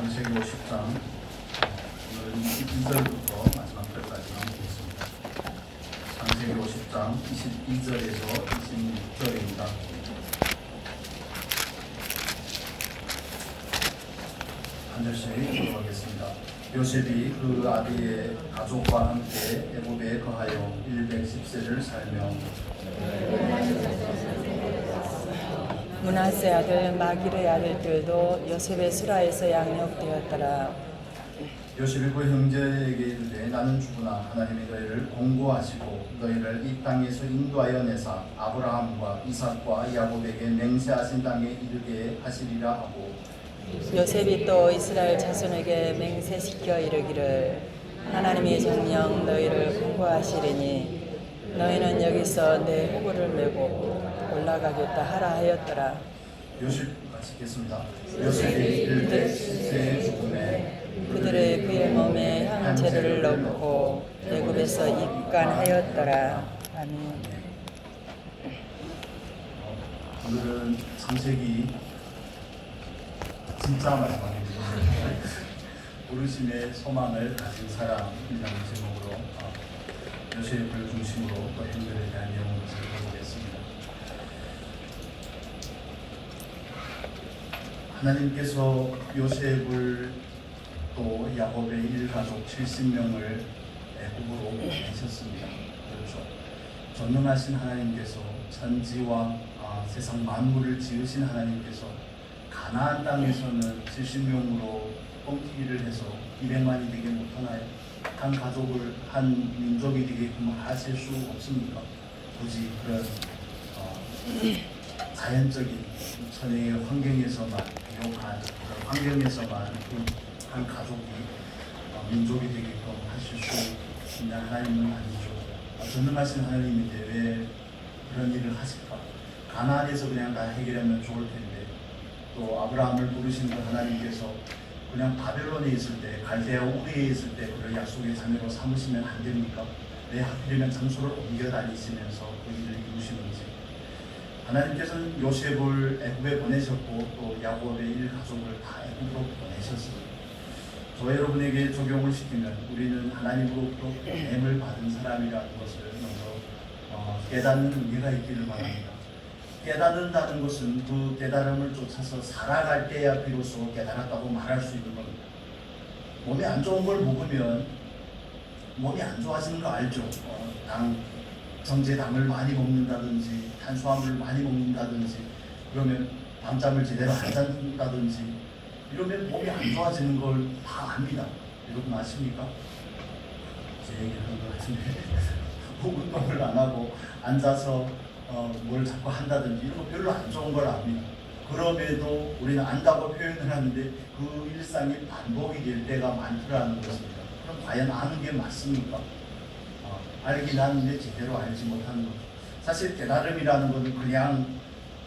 창세기 50장 오늘은 22절부터 마지막 절까지만 보겠습니다. 창세기 50장 22절에서 26절입니다. 한 절씩 읽어보겠습니다. 요셉이 그 아비의 가족과 함께 애굽에 거하여 110세를 살며 므낫세 아들 마길의 아들들도 요셉의 수라에서 양육되었더라. 요셉이 그 형제에게 이르되 나는 죽으나 하나님이 너희를 공고하시고 너희를 이 땅에서 인도하여 내사 아브라함과 이삭과 야곱에게 맹세하신 땅에 이르게 하시리라 하고 요셉이 또 이스라엘 자손에게 맹세시켜 이르기를 하나님이 정녕 너희를 공고하시리니 너희는 여기서 내 후구를 메고 올라가겠다 하라 하였더라. 요셉 같이 읽겠습니다. 요셉이 이르되 세 죽음에 그들의 그의 몸에 향제를 넣고 애굽에서 입간하였더라. 아멘. 오늘은 창세기 진짜 마지막입니다. 부르심의 소망을 가진 사람이라는 제목으로 요셉을 중심으로 또 형들에 대한 내용을 살펴보겠습니다. 하나님께서 요셉을 또 야곱의 일가족 70명을 애굽으로 보내셨습니다. 그렇죠. 전능하신 하나님께서 천지와 세상 만물을 지으신 하나님께서 가나안 땅에서는 70명으로 뻥튀기를 해서 200만이 되게 못하나요? 한 가족을 한 민족이 되게끔 하실 수 없습니까? 굳이 그런 자연적인 천혜의 환경에서만 비옥한 그런 환경에서만 한 가족이 민족이 되게끔 하실 수 있는 하나님은 아니죠. 전능하신 하나님인데 왜 그런 일을 하실까? 가나안에서 그냥 다 해결하면 좋을 텐데 또 아브라함을 부르신 그 하나님께서 그냥 바벨론에 있을 때 갈대아 우리에 있을 때 그를 약속의 자녀로 삼으시면 안 됩니까? 왜 하필이면 장소를 옮겨 다니시면서 그 일을 이루시는지. 하나님께서는 요셉을 애굽에 보내셨고 또 야곱의 일가족을 다 애굽으로 보내셨습니다. 저 여러분에게 적용을 시키면 우리는 하나님으로부터 보냄을 받은 사람이라는 것을 먼저 깨닫는 의미가 있기를 바랍니다. 깨닫는다는 것은 그 깨달음을 쫓아서 살아갈 때야 비로소 깨달았다고 말할 수 있는 겁니다. 몸에 안 좋은 걸 먹으면 몸이 안 좋아지는 거 알죠? 정제당을 많이 먹는다든지 탄수화물을 많이 먹는다든지 그러면 밤잠을 제대로 안 잔다든지 이러면 몸이 안 좋아지는 걸 다 압니다. 여러분 아십니까? 제 얘기를 하는 것 같은데 운동을 안 하고 앉아서 뭘 자꾸 한다든지 이런 거 별로 안 좋은 걸 압니다. 그럼에도 우리는 안다고 표현을 하는데 그 일상이 반복이 될 때가 많더라는 것입니다. 그럼 과연 아는 게 맞습니까? 알긴 하는데 제대로 알지 못하는 거죠. 사실 깨달음이라는 것은 그냥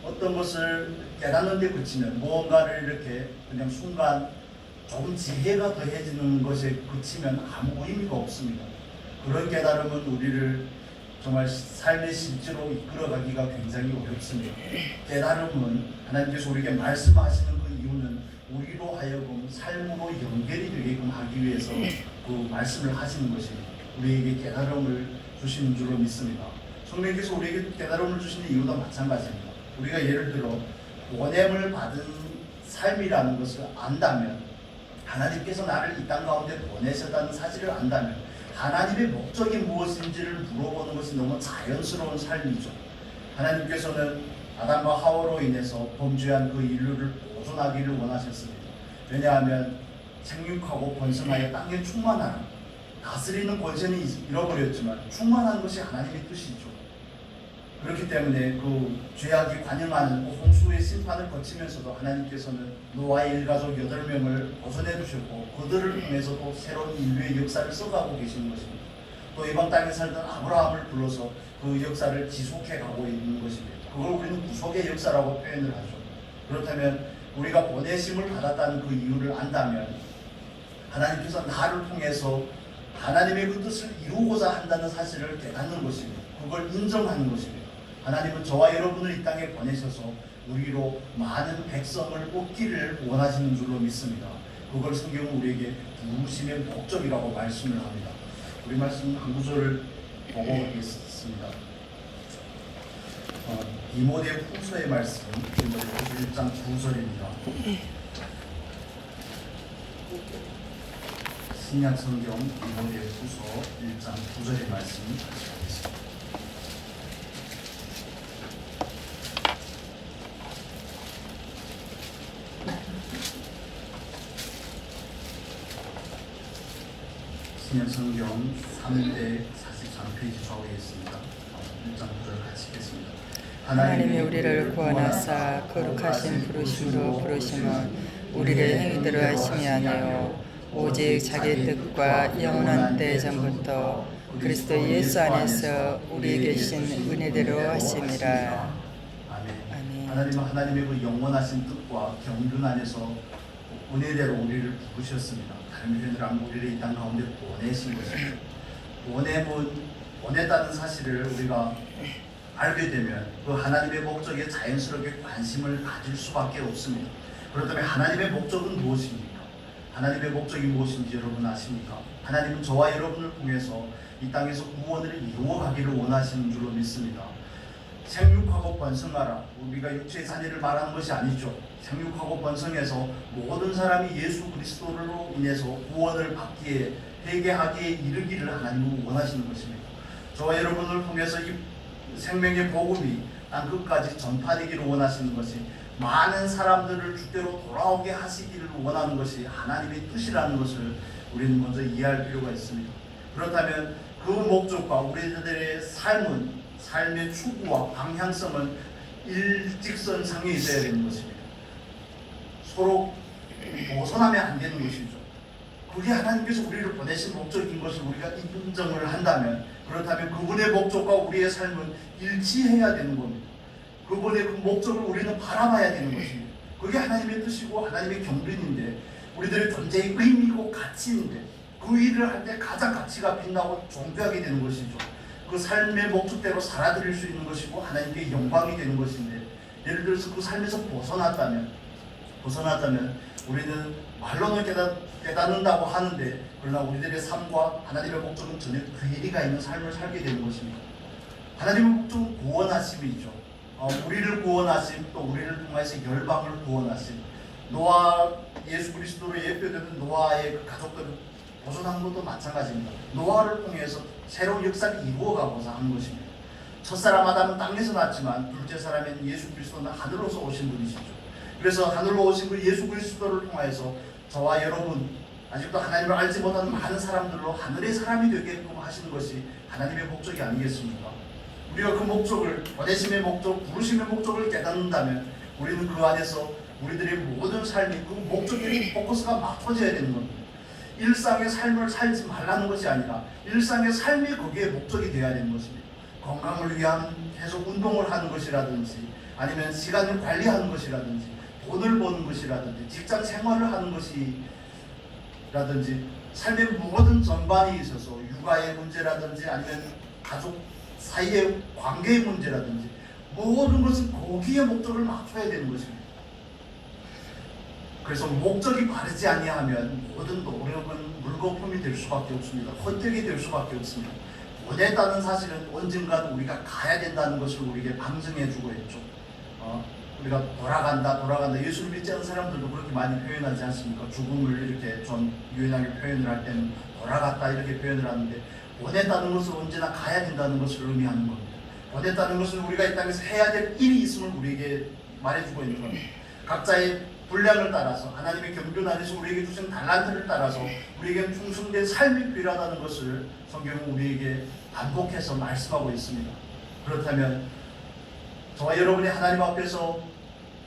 어떤 것을 깨닫는 데 그치면 무언가를 이렇게 그냥 순간 조금 지혜가 더해지는 것에 그치면 아무 의미가 없습니다. 그런 깨달음은 우리를 정말 삶의 실제로 이끌어가기가 굉장히 어렵습니다. 깨달음은 하나님께서 우리에게 말씀하시는 그 이유는 우리로 하여금 삶으로 연결이 되게끔 하기 위해서 그 말씀을 하시는 것입니다. 우리에게 깨달음을 주시는 줄로 믿습니다. 성령께서 우리에게 깨달음을 주시는 이유도 마찬가지입니다. 우리가 예를 들어 보냄을 받은 삶이라는 것을 안다면 하나님께서 나를 이 땅 가운데 보내셨다는 사실을 안다면 하나님의 목적이 무엇인지를 물어보는 것이 너무 자연스러운 삶이죠. 하나님께서는 아담과 하와로 인해서 범죄한 그 인류를 보존하기를 원하셨습니다. 왜냐하면 생육하고 번성하여 땅에 충만하라. 다스리는 권세는 잃어버렸지만 충만한 것이 하나님의 뜻이죠. 그렇기 때문에 그 죄악이 관영하는 홍수의 심판을 거치면서도 하나님께서는 노아의 일가족 8명을 보존해 두셨고 그들을 통해서도 새로운 인류의 역사를 써가고 계시는 것입니다. 또 이방 땅에 살던 아브라함을 불러서 그 역사를 지속해 가고 있는 것입니다. 그걸 우리는 구속의 역사라고 표현을 하죠. 그렇다면 우리가 보내심을 받았다는 그 이유를 안다면 하나님께서 나를 통해서 하나님의 그 뜻을 이루고자 한다는 사실을 깨닫는 것입니다. 그걸 인정하는 것입니다. 하나님은 저와 여러분을 이 땅에 보내셔서 우리로 많은 백성을 얻기를 원하시는 줄로 믿습니다. 그걸 성경은 우리에게 부르심의 목적이라고 말씀을 합니다. 우리 말씀 한 구절을 보고 있습니다. 디모데 후서의 말씀, 디모데 후서 1장 9절입니다. 신약 성경 디모데 후서 1장 9절의 말씀 같이 보겠습니다. 신약 성경 343페이지 좌우에 있습니다. 1장 9절 같이 읽겠습니다. 하나님이 우리를 구원하사 거룩하신 부르심으로 부르심은 우리를 행위대로 하심이 아니요 오직 자기 뜻과 영원한 때 전부터 그리스도 예수 안에서 우리에게 주신 은혜대로 하심이라. 아멘. 하나님은 하나님의 그 영원하신 뜻과 경륜 안에서 은혜대로 우리를 부르셨습니다. 다른 표현으로 하면 우리를 이 땅 가운데 보내신 것입니다. 보냈다는 사실을 우리가 알게 되면 그 하나님의 목적에 자연스럽게 관심을 가질 수밖에 없습니다. 그렇다면 하나님의 목적은 무엇입니까? 하나님의 목적이 무엇인지 여러분 아십니까? 하나님은 저와 여러분을 통해서 이 땅에서 구원을 이루어가기를 원하시는 줄로 믿습니다. 생육하고 번성하라. 우리가 육체의 자녀를 말하는 것이 아니죠. 생육하고 번성해서 모든 사람이 예수 그리스도로 인해서 구원을 받기에 회개하기에 이르기를 하나님은 원하시는 것입니다. 저와 여러분을 통해서 이 생명의 복음이 땅 끝까지 전파되기를 원하시는 것이, 많은 사람들을 주께로 돌아오게 하시기를 원하는 것이 하나님의 뜻이라는 것을 우리는 먼저 이해할 필요가 있습니다. 그렇다면 그 목적과 우리들의 삶의 추구와 방향성은 일직선상에 있어야 되는 것입니다. 서로 벗어나면 안 되는 것이죠. 그게 하나님께서 우리를 보내신 목적인 것을 우리가 인정을 한다면, 그렇다면 그분의 목적과 우리의 삶은 일치해야 되는 겁니다. 그분의 그 목적을 우리는 바라봐야 되는 것입니다. 그게 하나님의 뜻이고 하나님의 경륜인데, 우리들의 존재의 의미고 가치인데, 그 일을 할 때 가장 가치가 빛나고 존귀하게 되는 것이죠. 그 삶의 목적대로 살아드릴 수 있는 것이고 하나님께 영광이 되는 것인데, 예를 들어서 그 삶에서 벗어났다면 우리는 말로는 깨닫는다고 하는데, 그러나 우리들의 삶과 하나님의 목적은 전혀 괴리가 있는 삶을 살게 되는 것입니다. 하나님의 목적은 구원하심이죠. 우리를 구원하심, 또 우리를 통해서 열방을 구원하심. 노아, 예수 그리스도로 예표되는 노아의 그 가족들 벗어난 것도 마찬가지입니다. 노아를 통해서 새로운 역사를 이루어가고자 하는 것입니다. 첫사람 아담은 땅에서 났지만 둘째 사람인 예수 그리스도는 하늘로서 오신 분이시죠. 그래서 하늘로 오신 그 예수 그리스도를 통해서 저와 여러분, 아직도 하나님을 알지 못하는 많은 사람들로 하늘의 사람이 되게끔 하시는 것이 하나님의 목적이 아니겠습니까? 우리가 그 목적을, 보내심의 목적, 부르심의 목적을 깨닫는다면 우리는 그 안에서 우리들의 모든 삶이 그 목적에 포커스가 맞춰져야 되는 겁니다. 일상의 삶을 살지 말라는 것이 아니라 일상의 삶이 거기에 목적이 되어야 되는 것입니다. 건강을 위한 계속 운동을 하는 것이라든지, 아니면 시간을 관리하는 것이라든지, 돈을 버는 것이라든지, 직장 생활을 하는 것이라든지, 삶의 모든 전반에 있어서 육아의 문제라든지, 아니면 가족 사이의 관계의 문제라든지, 모든 것은 거기에 목적을 맞춰야 되는 것입니다. 그래서 목적이 바르지 아니하면 모든 노력은 물거품이 될 수밖에 없습니다. 헛되게 될 수밖에 없습니다. 보냈다는 사실은 언젠가 우리가 가야 된다는 것을 우리에게 방증해주고 있죠. 우리가 돌아간다. 예수를 믿지 않는 사람들도 그렇게 많이 표현하지 않습니까? 죽음을 이렇게 좀 유연하게 표현을 할 때는 돌아갔다 이렇게 표현을 하는데, 보냈다는 것은 언제나 가야 된다는 것을 의미하는 겁니다. 보냈다는 것은 우리가 이 땅에서 해야 될 일이 있음을 우리에게 말해주고 있는 겁니다. 각자의 분량을 따라서, 하나님의 경륜 안에서 우리에게 주신 달란트를 따라서 우리에게 충성된 삶이 필요하다는 것을 성경은 우리에게 반복해서 말씀하고 있습니다. 그렇다면 저와 여러분이 하나님 앞에서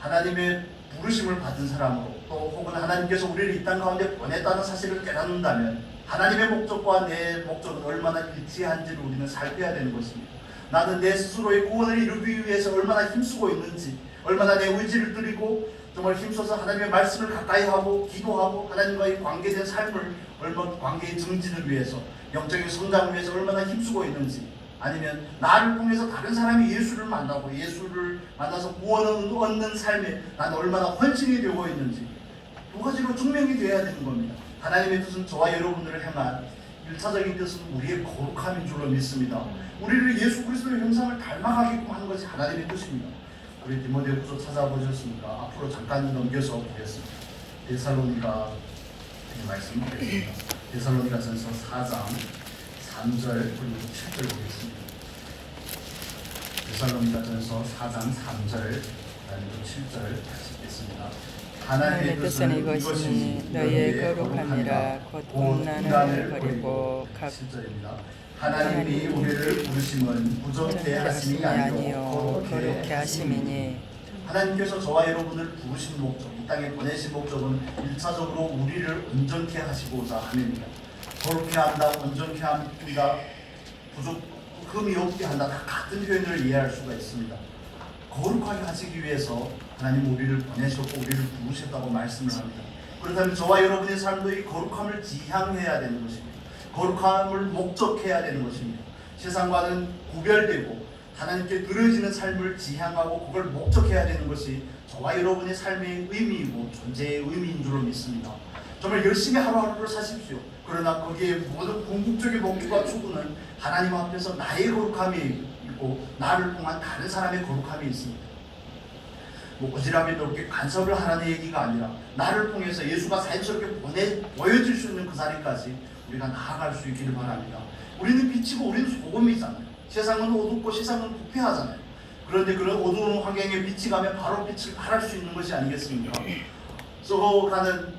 하나님의 부르심을 받은 사람으로, 또 혹은 하나님께서 우리를 이 땅 가운데 보냈다는 사실을 깨닫는다면 하나님의 목적과 내 목적은 얼마나 일치한지를 우리는 살펴야 되는 것입니다. 나는 내 스스로의 구원을 이루기 위해서 얼마나 힘쓰고 있는지, 얼마나 내 의지를 들이고 정말 힘써서 하나님의 말씀을 가까이 하고 기도하고 하나님과의 관계된 삶을, 얼마나 관계의 증진을 위해서, 영적인 성장을 위해서 얼마나 힘쓰고 있는지, 아니면 나를 통해서 다른 사람이 예수를 만나고 예수를 만나서 구원을 얻는 삶에 나는 얼마나 헌신이 되고 있는지, 두 가지로 증명이 되어야 되는 겁니다. 하나님의 뜻은 저와 여러분들을 향한 1차적인 뜻은 우리의 거룩함인 줄로 믿습니다. 우리를 예수 그리스도의 형상을 닮아가게끔 하는 것이 하나님의 뜻입니다. 우리 디모데후서 찾아보셨습니까? 앞으로 잠깐 넘겨서 보겠습니다. 데살로니가 말씀 보겠습니다. 데살로니가전서 4장 3절 그리고 7절 보겠습니다. 데살로니가전서 4장 3절 그리고 7절 같이 읽겠습니다. 하나님의 뜻은 이것이니 너희의 거룩함이라 곧 음란을 버리고 각 7절입니다. 하나님이 우리를 부르심은 부족해 하심이 아니요 거룩해 하심이니 하나님께서 저와 여러분을 부르신 목적, 이 땅에 보내신 목적은 1차적으로 우리를 온전케 하시고자 함입니다. 거룩해 한다, 온전케 한다, 흠이 없게 한다, 다 같은 표현을 이해할 수가 있습니다. 거룩하게 하시기 위해서 하나님 우리를 보내셨고 우리를 부르셨다고 말씀을 합니다. 그렇다면 저와 여러분의 삶도 이 거룩함을 지향해야 되는 것입니다. 거룩함을 목적해야 되는 것입니다. 세상과는 구별되고 하나님께 들어지는 삶을 지향하고 그걸 목적해야 되는 것이 저와 여러분의 삶의 의미이고 존재의 의미인 줄로 믿습니다. 정말 열심히 하루하루를 사십시오. 그러나 거기에 모든 궁극적인 목표와 추구는 하나님 앞에서 나의 거룩함이 있고 나를 통한 다른 사람의 거룩함이 있습니다. 오지랖이 넓게 간섭을 하라는 얘기가 아니라 나를 통해서 예수가 자연스럽게 보여질 수 있는 그 자리까지 우리가 나아갈 수 있기를 바랍니다. 우리는 빛이고 우리는 소금이잖아요. 세상은 어둡고 세상은 부패하잖아요. 그런데 그런 어두운 환경에 빛이 가면 바로 빛을 발할 수 있는 것이 아니겠습니까? 썩어가는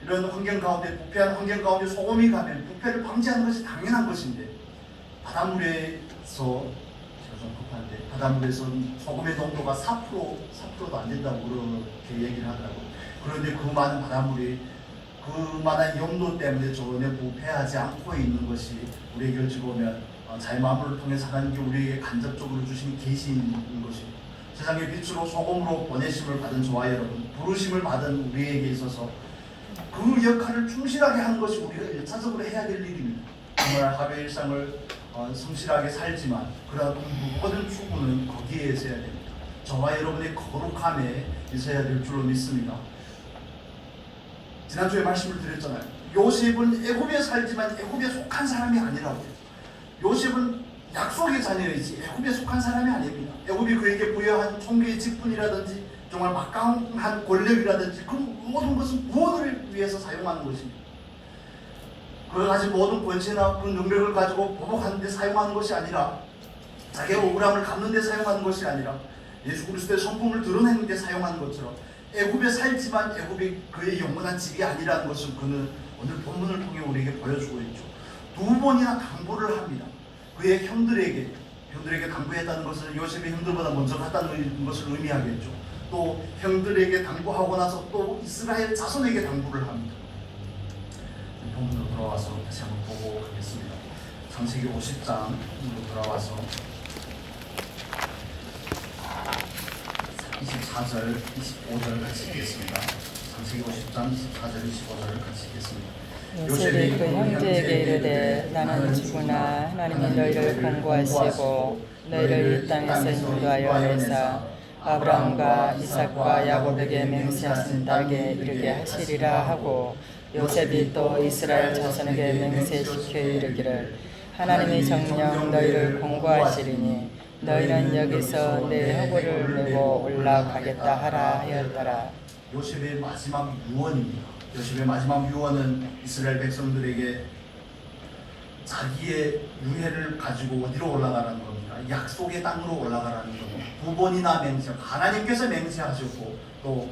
이런 환경 가운데, 부패한 환경 가운데 소금이 가면 부패를 방지하는 것이 당연한 것인데 바닷물에서 좀 급한데 바닷물에서 소금의 농도가 4%도 안 된다고 그렇게 얘기를 하더라고요. 그런데 그 많은 바닷물이 그만한 염도 때문에 전혀 부패하지 않고 있는 것이 우리에게 어찌 보면 자유마음을 통해서 하나님께 우리에게 간접적으로 주신 계시인 것입니다. 세상의 빛으로 소금으로 보내심을 받은 저와 여러분, 부르심을 받은 우리에게 있어서 그 역할을 충실하게 하는 것이 우리가 1차적으로 해야 될 일입니다. 정말 하루의 일상을 성실하게 살지만 그러나 그 모든 추구는 거기에 있어야 됩니다. 저와 여러분의 거룩함에 있어야 될 줄로 믿습니다. 지난주에 말씀을 드렸잖아요. 요셉은 애굽에 살지만 애굽에 속한 사람이 아니라고요. 요셉은 약속의 자녀이지 애굽에 속한 사람이 아닙니다. 애굽이 그에게 부여한 총리의 직분이라든지 정말 막강한 권력이라든지 그 모든 것은 무엇을 위해서 사용하는 것입니다. 그걸 가지고 모든 권세나 그 능력을 가지고 보복하는 데 사용하는 것이 아니라 자기의 억울함을 갚는 데 사용하는 것이 아니라 예수 그리스도의 성품을 드러내는 데 사용하는 것처럼 애굽에 살지만 애굽이 그의 영원한 집이 아니라는 것을 그는 오늘 본문을 통해 우리에게 보여주고 있죠. 두 번이나 당부를 합니다. 그의 형들에게 당부했다는 것은 요셉의 형들보다 먼저 갔다는 것을 의미하겠죠. 또 형들에게 당부하고 나서 또 이스라엘 자손에게 당부를 합니다. 본문으로 돌아와서 다시 한번 보고 가겠습니다. 창세기 50장으로 돌아와서 24절, 25절 같이 읽겠습니다. 창세기 50장 24절, 25절 같이 읽겠습니다. 요셉이 그 형제에게 이르되 나는 죽으나 하나님이 너희를 권고하시고 너희를 이 땅에서 인도하여 내사 아브라함과 이삭과 야곱에게 맹세하신 땅에 이르게 하시리라 하고 요셉이 또 이스라엘 자손에게 맹세시켜 이르기를 하나님이 정녕 너희를 권고하시리니 너희는 여기서 내 허물을 메고 올라가겠다 하라 하였더라. 요셉의 마지막 유언입니다. 요셉의 마지막 유언은 이스라엘 백성들에게 자기의 유해를 가지고 어디로 올라가라는 겁니다. 약속의 땅으로 올라가라는 겁니다. 두 번이나 하나님께서 맹세하셨고 또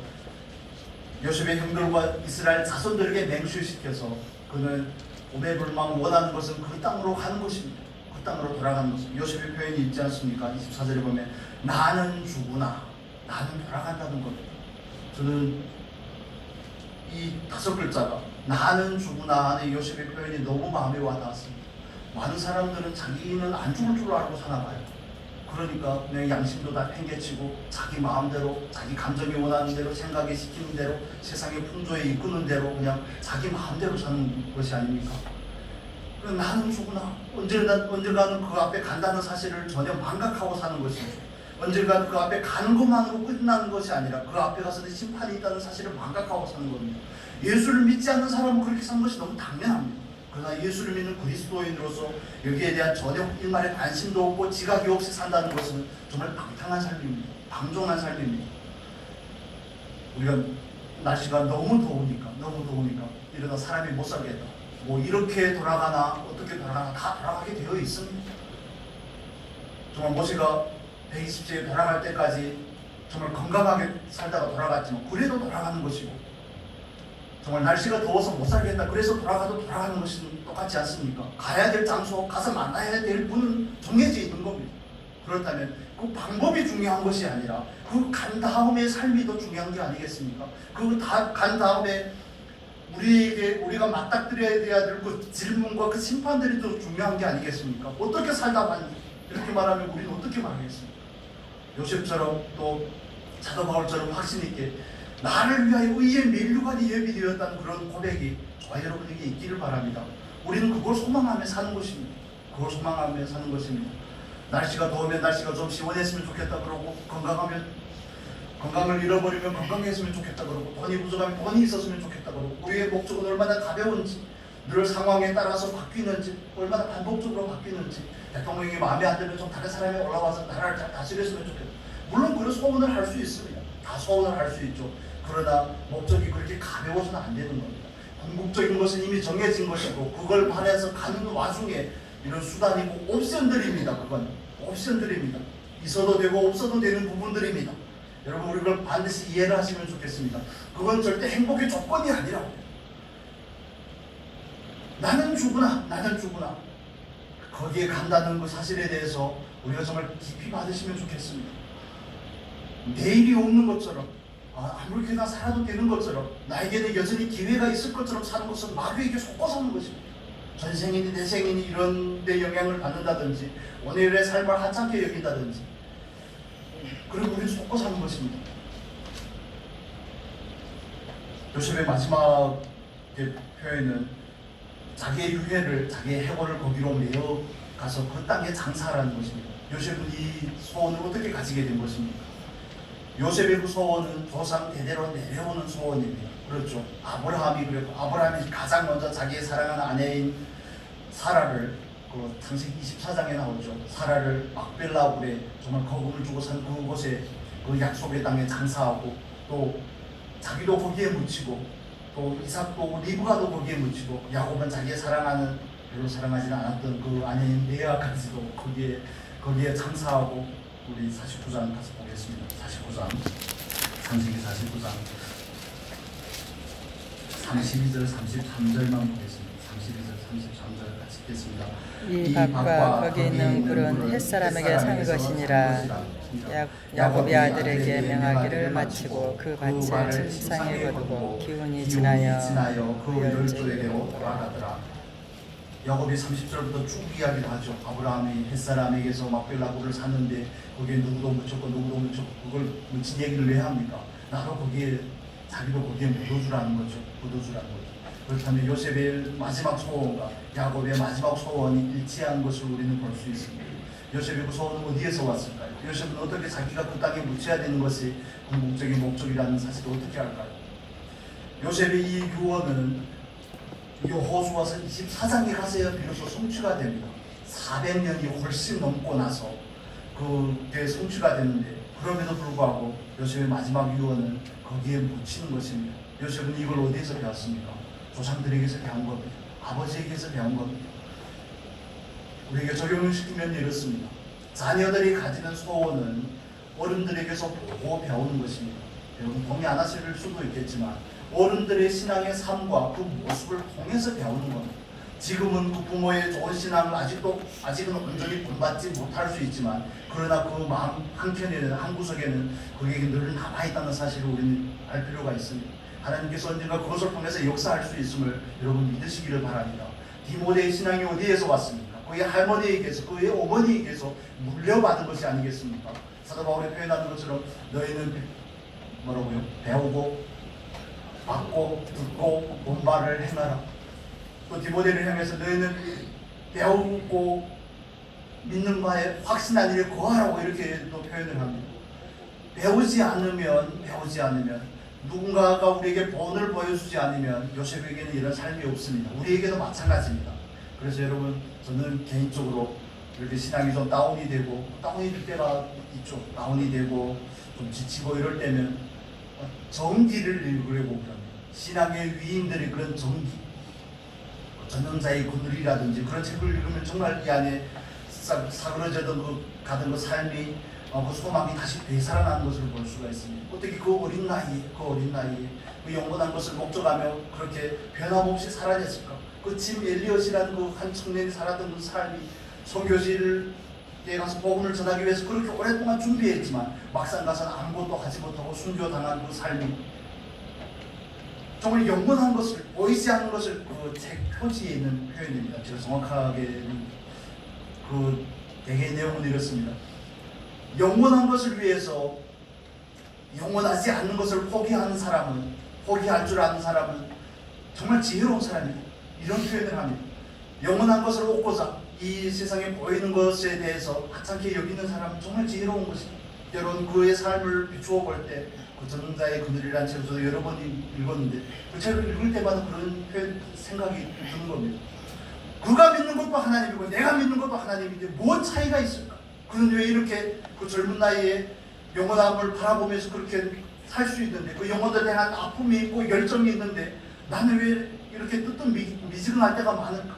요셉의 형들과 이스라엘 자손들에게 맹세시켜서 그는 오베불만 원하는 것은 그 땅으로 가는 것입니다. 그 땅으로 돌아가는 것입니다. 요셉의 표현이 있지 않습니까? 24절에 보면 나는 죽으나 나는 돌아간다는 겁니다. 저는 이 5글자가 나는 죽으나 하는 요셉의 표현이 너무 마음에 와닿았습니다. 많은 사람들은 자기는 안 죽을 줄 알고 사나봐요. 그러니까 그냥 양심도 다 팽개치고 자기 마음대로 자기 감정이 원하는 대로 생각이 시키는 대로 세상의 풍조에 이끄는 대로 그냥 자기 마음대로 사는 것이 아닙니까? 나는 죽으나 언젠가는 그 앞에 간다는 사실을 전혀 망각하고 사는 것이죠. 언젠가 그 앞에 가는 것만으로 끝나는 것이 아니라 그 앞에 가서는 심판이 있다는 사실을 망각하고 사는 겁니다. 예수를 믿지 않는 사람은 그렇게 사는 것이 너무 당연합니다. 그러나 예수를 믿는 그리스도인으로서 여기에 대한 전혀 일말의 관심도 없고 지각이 없이 산다는 것은 정말 방탕한 삶입니다. 방종한 삶입니다. 우리가 날씨가 너무 더우니까 이러다 사람이 못 살겠다. 뭐 이렇게 돌아가나 어떻게 돌아가나 다 돌아가게 되어 있습니다. 정말 모세가 120세에 돌아갈 때까지 정말 건강하게 살다가 돌아갔지만 그래도 돌아가는 것이고, 정말 날씨가 더워서 못 살겠다 그래서 돌아가도 돌아가는 것이 똑같지 않습니까? 가야 될 장소, 가서 만나야 될 분은 정해져 있는 겁니다. 그렇다면 그 방법이 중요한 것이 아니라 그 간 다음의 삶이 더 중요한 게 아니겠습니까? 그 간 다음에 우리가 맞닥뜨려야 될 그 질문과 그 심판들이 더 중요한 게 아니겠습니까? 어떻게 살다만 이렇게 말하면 우리는 어떻게 말하겠습니까? 요셉처럼 또 사도 바울처럼 확신 있게 나를 위하여 의의 면류관이 예비되었다는 그런 고백이 저와 여러분에게 있기를 바랍니다. 우리는 그걸 소망하며 사는 것입니다. 그걸 소망하며 사는 것입니다. 날씨가 더우면 날씨가 좀 시원했으면 좋겠다 그러고, 건강을 잃어버리면 건강했으면 좋겠다 그러고, 돈이 부족하면 돈이 있었으면 좋겠다 그러고, 우리의 목적은 얼마나 가벼운지, 늘 상황에 따라서 바뀌는지, 얼마나 반복적으로 바뀌는지, 대통령이 마음에 안 들면 좀 다른 사람이 올라와서 나라를 잘 다스렸으면 좋겠다. 물론 그런 소원을 할 수 있습니다. 다 소원을 할 수 있죠. 그러나 목적이 그렇게 가벼워서는 안 되는 겁니다. 궁극적인 것은 이미 정해진 것이고, 그걸 바라서 가는 와중에 이런 수단이고 옵션들입니다. 그건 옵션들입니다. 있어도 되고 없어도 되는 부분들입니다. 여러분, 우리 그걸 반드시 이해를 하시면 좋겠습니다. 그건 절대 행복의 조건이 아니라고요. 나는 죽으나 거기에 간다는 그 사실에 대해서 우리가 정말 깊이 받으시면 좋겠습니다. 내일이 없는 것처럼, 아무렇게나 살아도 되는 것처럼, 나에게는 여전히 기회가 있을 것처럼 사는 것은 마귀에게 속고 사는 것입니다. 전생이니 내생이니 이런 데 영향을 받는다든지, 오늘의 삶을 하찮게 여긴다든지, 그리고 우리는 속고 사는 것입니다. 요셉의 마지막 표현은 자기의 유해를, 자기의 해골을 거기로 메어 가서 그 땅에 장사하라는 것입니다. 요셉은 이 소원을 어떻게 가지게 된 것입니까? 요셉의 그 소원은 조상 대대로 내려오는 소원입니다. 그렇죠. 아브라함이 그랬고, 아브라함이 가장 먼저 자기의 사랑하는 아내인 사라를, 그 창세기 24장에 나오죠. 사라를 막벨라굴에 정말 거금을 주고 산 그곳에, 그 약속의 땅에 장사하고, 또 자기도 거기에 묻히고, 또 이삭도 리브가도 거기에 묻히고, 야곱은 자기의 사랑하는, 별로 사랑하지는 않았던 그 아내인 레아까지도 거기에 장사하고. 우리 49장 가서 보겠습니다. 49장, 창세기 49장 32절 33절만 보겠습니다. 32절 33절 같이 읽겠습니다. 이 밭과 거기 있는 굴은 햇사람에게 산 것이니라. 야곱이 아들에게 명하기를 마치고 그 밭을 침상에 거두고 기운이 지나여 그 열조에게로 돌아가더라. 야곱이 30절부터 쭉 이야기를 하죠. 아브라함이 햇사람에게서 막벨라굴을 샀는데 거기에 누구도 묻혔고 그걸 묻힌 얘기를 왜 합니까? 나도 거기에, 자기도 거기에 묻어주라는 거죠. 그렇다면 요셉의 마지막 소원과 야곱의 마지막 소원이 일치한 것을 우리는 볼 수 있습니다. 요셉의 그 소원은 어디에서 왔을까요? 요셉은 어떻게 자기가 그 땅에 묻혀야 되는 것이 궁극적인 목적이라는 사실을 어떻게 알까요? 요셉의 이 유언은 여호수아서 24장에 가서야 비로소 성취가 됩니다. 400년이 훨씬 넘고 나서 그게 성취가 되는데, 그럼에도 불구하고 요셉의 마지막 유언은 거기에 묻히는 것입니다. 요셉은 이걸 어디에서 배웠습니까? 조상들에게서 배운 겁니다. 아버지에게서 배운 겁니다. 우리에게 적용을 시키면 이렇습니다. 자녀들이 가지는 소원은 어른들에게서 보고 배우는 것입니다. 여러분 동의 안 하실 수도 있겠지만 어른들의 신앙의 삶과 그 모습을 통해서 배우는 겁니다. 지금은 그 부모의 좋은 신앙을 아직은 온전히 본받지 못할 수 있지만, 그러나 그 마음 한켠에는, 한 구석에는 그게 늘 남아있다는 사실을 우리는 알 필요가 있습니다. 하나님께서 언젠가 그것을 통해서 역사할 수 있음을 여러분 믿으시기를 바랍니다. 디모데의 신앙이 어디에서 왔습니까? 그의 할머니에게서, 그의 어머니에게서 물려받은 것이 아니겠습니까? 사도 바울이 표현하는 것처럼 너희는 뭐라고요? 배우고 받고 듣고 본바를 행하라. 또 디모데를 향해서 너희는 배우고 믿는 바에 확신한 일에 거하라고 이렇게 또 표현을 합니다. 배우지 않으면 누군가가 우리에게 본을 보여주지 않으면 요셉에게는 이런 삶이 없습니다. 우리에게도 마찬가지입니다. 그래서 여러분, 저는 개인적으로 이렇게 신앙이 좀 다운이 될 때가 있죠. 다운이 되고 좀 지치고 이럴 때면 정기를 읽으려고 합니다. 신앙의 위인들의 그런 정기, 전능자의 그늘이라든지 그런 책을 읽으면 정말 이 안에 사그러져던 가던 그 삶이 그 소망이 다시 되살아나는 것을 볼 수가 있습니다. 어떻게 그 어린 나이에 그 영원한 것을 목적하며 그렇게 변함없이 살아냈을까? 그 짐 엘리엇이라는 그 한 청년이 살았던 그 삶이 선교지에 가서 복음을 전하기 위해서 그렇게 오랫동안 준비했지만 막상 가서는 아무것도 하지 못하고 순교당한 그 삶이 정말 영원한 것을, 보이지 않는 것을 그 책 표지에 있는 표현입니다. 제가 정확하게 그 대개 내용은 이렇습니다. 영원한 것을 위해서 영원하지 않는 것을 포기할 줄 아는 사람은 정말 지혜로운 사람입니다. 이런 표현을 합니다. 영원한 것을 얻고자 이 세상에 보이는 것에 대해서 하찮게 여기는 사람은 정말 지혜로운 것입니다. 여러분, 그의 삶을 비추어 볼 때 그 전능자의 그늘이라는 책을 저도 여러 번 읽었는데 그 책을 읽을 때마다 그런 생각이 드는 겁니다. 그가 믿는 것도 하나님이고 내가 믿는 것도 하나님인데 뭔 차이가 있을까? 그는 왜 이렇게 그 젊은 나이에 영원함을 바라보면서 그렇게 살 수 있는데, 그 영혼에 대한 아픔이 있고 열정이 있는데 나는 왜 이렇게 미지근할 때가 많을까?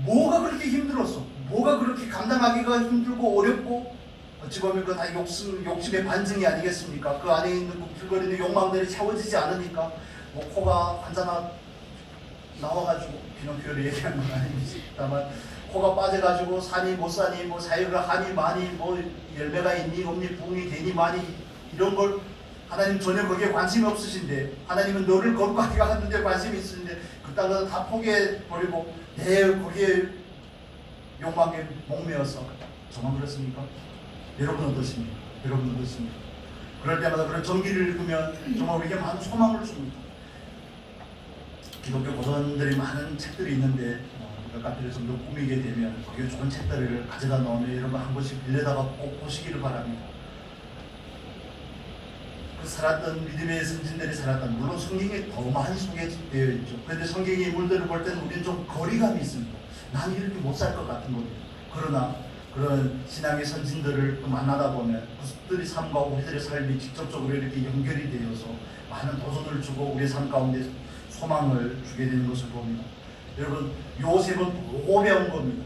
뭐가 그렇게 힘들었어? 뭐가 그렇게 감당하기가 힘들고 어렵고, 어찌 보면 그 다 욕심의 반증이 아니겠습니까? 그 안에 있는 꿈틀거리는 욕망들이 채워지지 않으니까 뭐 코가 한자나 나와가지고, 피노키오를 얘기하는 건 아닙니다만 코가 빠져가지고 사니 못 사니, 뭐 사유가 하니 많이, 뭐 열매가 있니 없니, 부흥이 되니 많이, 이런 걸 하나님 전혀 거기에 관심이 없으신데, 하나님은 너를 거룩하게 하는데 관심이 있으신데 그딴 거 다 포기해버리고 거기에 욕망에 목매어서. 정말 그렇습니까? 여러분 어떠십니까? 그럴 때마다 그런 정기를 읽으면 정말 우리에게 많은 소망을 줍니다. 기독교 고전들이 많은 책들이 있는데 몇 가지를 좀 더 꾸미게 되면 거기에 좋은 책들을 가져다 놓으면 여러분 한 번씩 빌려다가 꼭 보시기를 바랍니다. 그 살았던 믿음의 선진들이 살았던, 물론 성경에 더 많이 소개되어 있죠. 그런데 성경의 인물들을 볼 때는 우리는 좀 거리감이 있습니다. 나는 이렇게 못 살 것 같은 겁니다. 그러나 그런 신앙의 선진들을 만나다 보면 그들의 삶과 우리들의 삶이 직접적으로 이렇게 연결이 되어서 많은 도전을 주고 우리의 삶 가운데 소망을 주게 되는 것을 봅니다. 여러분, 요셉은 보고 배운 겁니다.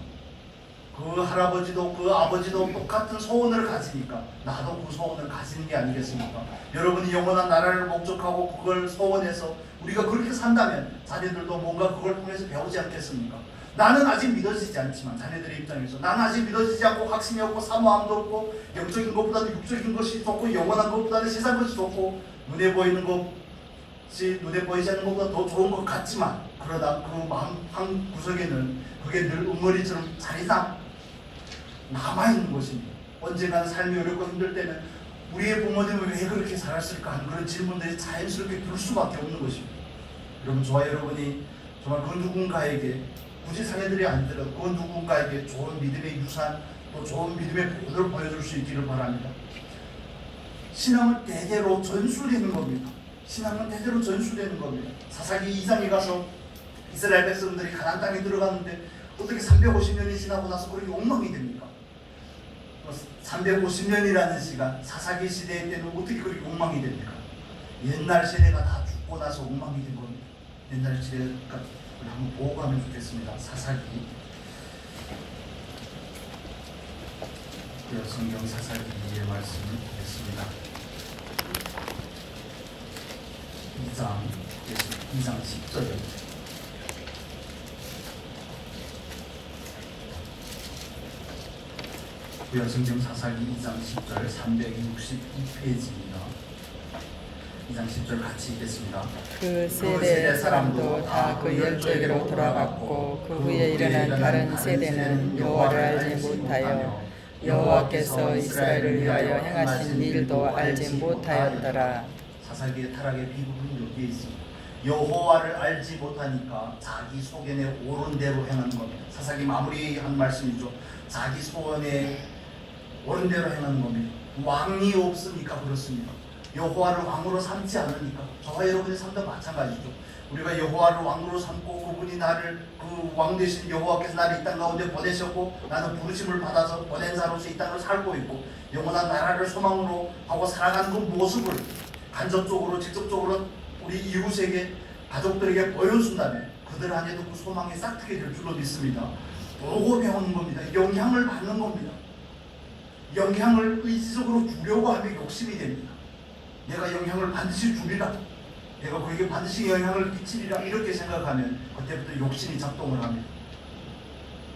그 할아버지도 그 아버지도 똑같은 소원을 가지니까 나도 그 소원을 가지는 게 아니겠습니까? 여러분이 영원한 나라를 목적하고 그걸 소원해서 우리가 그렇게 산다면 자녀들도 뭔가 그걸 통해서 배우지 않겠습니까? 나는 아직 믿어지지 않지만, 자녀들의 입장에서 나는 아직 믿어지지 않고 확신이 없고 사모함도 없고 영적인 것보다는 육적인 것이 좋고 영원한 것보다는 세상 것이 좋고 눈에 보이는 것이 눈에 보이지 않는 것보다 더 좋은 것 같지만, 그러다 그 마음 한 구석에는 그게 늘 응어리처럼 자리상 남아있는 것입니다. 언젠가는 삶이 어렵고 힘들 때는 우리의 부모님은 왜 그렇게 살았을까 하는 그런 질문들이 자연스럽게 들 수밖에 없는 것입니다. 여러분, 저와 여러분이 정말 그 누군가에게, 굳이 자녀들이 아니더라도 그 누군가에게 좋은 믿음의 유산, 또 좋은 믿음의 본을 보여줄 수 있기를 바랍니다. 신앙은 대대로 전수되는 겁니다. 사사기 2장에 가서 이스라엘 백성들이 가나안 땅에 들어갔는데 어떻게 350년이 지나고 나서 그렇게 엉망이 됩니까? 350년이라는 시간, 사사기 시대 때는 어떻게 그렇게 엉망이 됩니까? 옛날 세대가 다 죽고 나서 엉망이 된 겁니다. 옛날 세대가 한번 보고 가면 좋겠습니다. 사사기, 성경 사사기의 말씀을 보겠습니다. 2장 10절입니다. 구약성경 사사기 2장 10절 362페이지입니다. 2장 10절 같이 읽겠습니다. 그 세대 사람도 다 그 열조에게로 돌아갔고 그 후에 일어난 다른 세대는 여호와를 알지 못하여 여호와께서 이스라엘을 위하여 행하신 일도 알지 못하였더라. 사사기의 타락의 비극은 여기에 있습니다. 여호와를 알지 못하니까 자기 소견에 옳은 대로 행하는 겁니다. 사사기 마무리한 말씀이죠. 자기 소원에 옳은 대로 행하는 겁니다. 왕이 없으니까 그렇습니다. 여호와를 왕으로 삼지 않으니까. 저와 여러분의 삶도 마찬가지죠. 우리가 여호와를 왕으로 삼고 그분이 나를 그 왕 되신 여호와께서 나를 이 땅 가운데 보내셨고 나는 부르심을 받아서 보낸 자로서 이 땅을 살고 있고 영원한 나라를 소망으로 하고 살아가는 그 모습을 간접적으로 직접적으로 우리 이웃에게 가족들에게 보여준다면 그들 안에도 그 소망이 싹트게 될 줄로 믿습니다. 보고 배우는 겁니다. 영향을 받는 겁니다. 영향을 의지적으로 주려고 하면 욕심이 됩니다. 내가 영향을 반드시 주리라, 내가 그에게 반드시 영향을 끼치리라 이렇게 생각하면 그때부터 욕심이 작동을 합니다.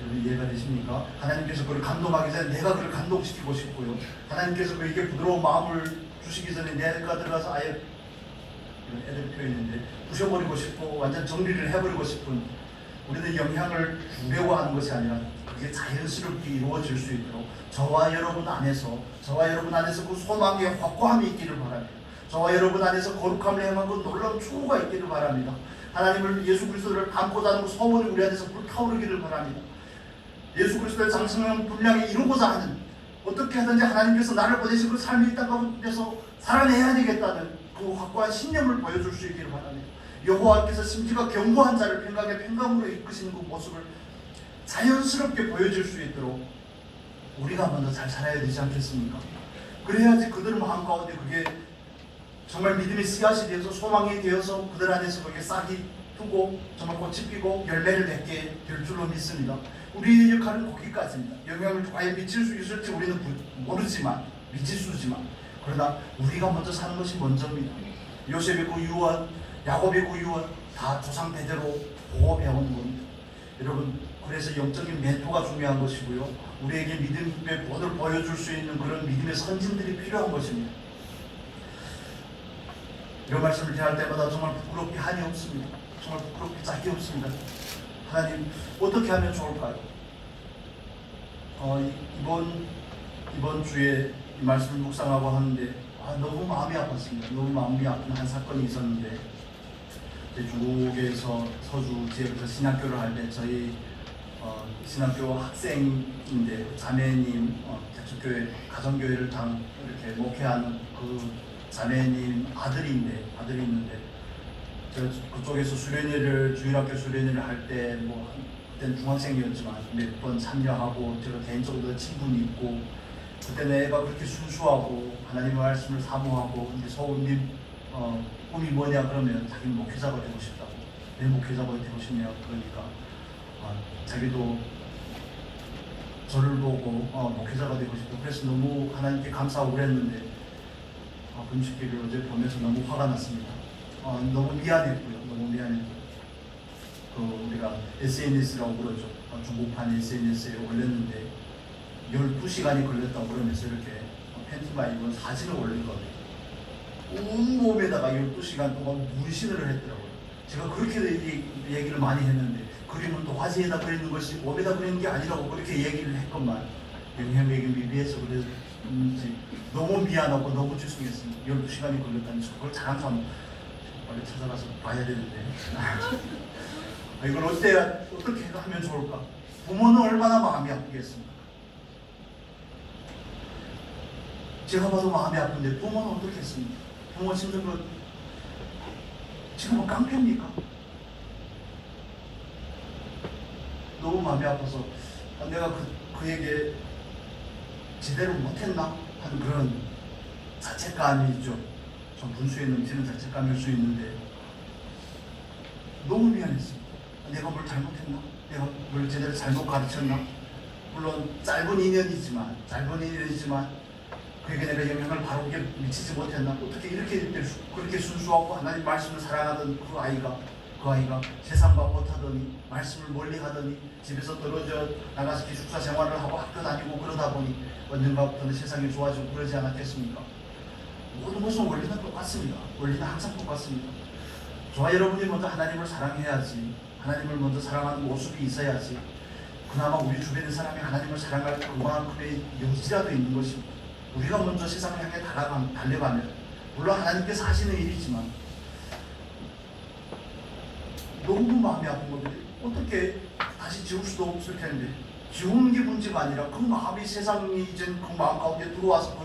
여러분 이해가 되십니까? 하나님께서 그를 감동하기 전에 내가 그를 감동시키고 싶고요. 하나님께서 그에게 부드러운 마음을 주시기 전에 내가 들어가서 아예 이런 애들 표현인데 부셔버리고 싶고 완전 정리를 해버리고 싶은, 우리는 영향을 주려고 하는 것이 아니라 그게 자연스럽게 이루어질 수 있도록 저와 여러분 안에서 그 소망의 확고함이 있기를 바랍니다. 저와 여러분 안에서 거룩함을 행하고 놀라운 추구가 있기를 바랍니다. 하나님을 예수 그리스도를 닮고자 하는 소원이 우리 안에서 불타오르기를 바랍니다. 예수 그리스도의 장성한 분량에 이루고자 하는, 어떻게 하든지 하나님께서 나를 보내시고 삶이 있다 가운데서 살아내야 되겠다는 그 확고한 신념을 보여줄 수 있기를 바랍니다. 여호와께서 심지가 견고한 자를 평강으로 이끄시는 그 모습을 자연스럽게 보여줄 수 있도록 우리가 먼저 잘 살아야 되지 않겠습니까? 그래야지 그들 마음 가운데 그게 정말 믿음의 씨앗이 되어서 소망이 되어서 그들 안에서 그게 싹이 트고 정말 꽃이 피고 열매를 맺게 될 줄로 믿습니다. 우리의 역할은 거기까지입니다. 영향을 과연 미칠 수 있을지 우리는 모르지만, 미지수지만, 그러나 우리가 먼저 사는 것이 먼저입니다. 요셉의 그 유언, 야곱의 그 유언 다 조상 대대로 보고 배운 겁니다. 여러분, 그래서 영적인 멘토가 중요한 것이고요. 우리에게 믿음의 본을 보여줄 수 있는 그런 믿음의 선진들이 필요한 것입니다. 이런 말씀을 대할 때마다 정말 부끄럽게 한이 없습니다. 정말 부끄럽게 짝이 없습니다. 하나님, 어떻게 하면 좋을까요? 이번 주에 이 말씀을 묵상하고 하는데 너무 마음이 아팠습니다. 너무 마음이 아픈 한 사건이 있었는데, 중국에서 서주 지역에서 신학교를 할 때 저희 신학교 학생인데 자매님, 대축교회 가정교회를 이렇게 목회하는 그 자매님 아들이 있는데, 그쪽에서 주일학교 수련회를 할 때 그때는 중학생이었지만 몇 번 참여하고 제가 개인적으로 친분이 있고, 그때는 애가 그렇게 순수하고 하나님의 말씀을 사모하고, 근데 소우님 꿈이 뭐냐 그러면 자기는 목회자가 되고 싶다고. 왜 목회자가 되고 싶냐 그러니까 자기도 저를 보고 목회자가 되고 싶다고. 그래서 너무 하나님께 감사하고 그랬는데 금식기를 어제 보면서 너무 화가 났습니다. 너무 미안했고요. 우리가 SNS라고 그러죠. 중국판 SNS에 올렸는데 12시간이 걸렸다고 그러면서 이렇게 팬티만 입은 사진을 올린 겁니다. 온몸에다가 12시간 동안 문신을 했더라고요. 제가 그렇게 얘기를 많이 했는데, 그림은 또 화지에다 그리는 것이 몸에다 그리는 게 아니라고 그렇게 얘기를 했건만 영향력이 위해서 그랬는지 너무 미안하고 너무 죄송했습니다. 12시간이 걸렸다니 그걸 자랑 삼아 빨리 찾아가서 봐야 되는데 이걸 어떻게 하면 좋을까? 부모는 얼마나 마음이 아프겠습니까? 제가 봐도 마음이 아픈데 부모는 어떻게 했습니까? 부모 힘든 거 지금은 깡패입니까? 너무 마음이 아파서 내가 그에게 제대로 못했나 하는 그런 자책감이죠. 좀 분수에 넘치는 자책감일 수 있는데 너무 미안했습니다. 내가 뭘 잘못했나? 내가 뭘 제대로 잘못 가르쳤나? 물론 짧은 인연이지만 그에게 내가 영향을 바르게 미치지 못했나? 어떻게 이렇게 그렇게 순수하고 하나님 말씀을 사랑하던 그 아이가 세상과 못하더니 말씀을 멀리하더니 집에서 떨어져 나가서 기숙사 생활을 하고 학교 다니고 그러다 보니 언젠가부터는 세상이 좋아지고 그러지 않았겠습니까? 모든 것은 원리는 똑같습니다. 원리는 항상 똑같습니다. 저와 여러분이 먼저 하나님을 사랑해야지, 하나님을 먼저 사랑하는 모습이 있어야지 그나마 우리 주변의 사람이 하나님을 사랑할 그만큼의 여지라도 있는 것입니다. 우리가 먼저 세상을 향해 달려가면 물론 하나님께서 하시는 일이지만 너무 마음이 아픈 것들이 어떻게 다시 지울 수도 없을 텐데 지우는 게 문제가 아니라 그 마음이 세상이 이제 그 마음 가운데 들어와서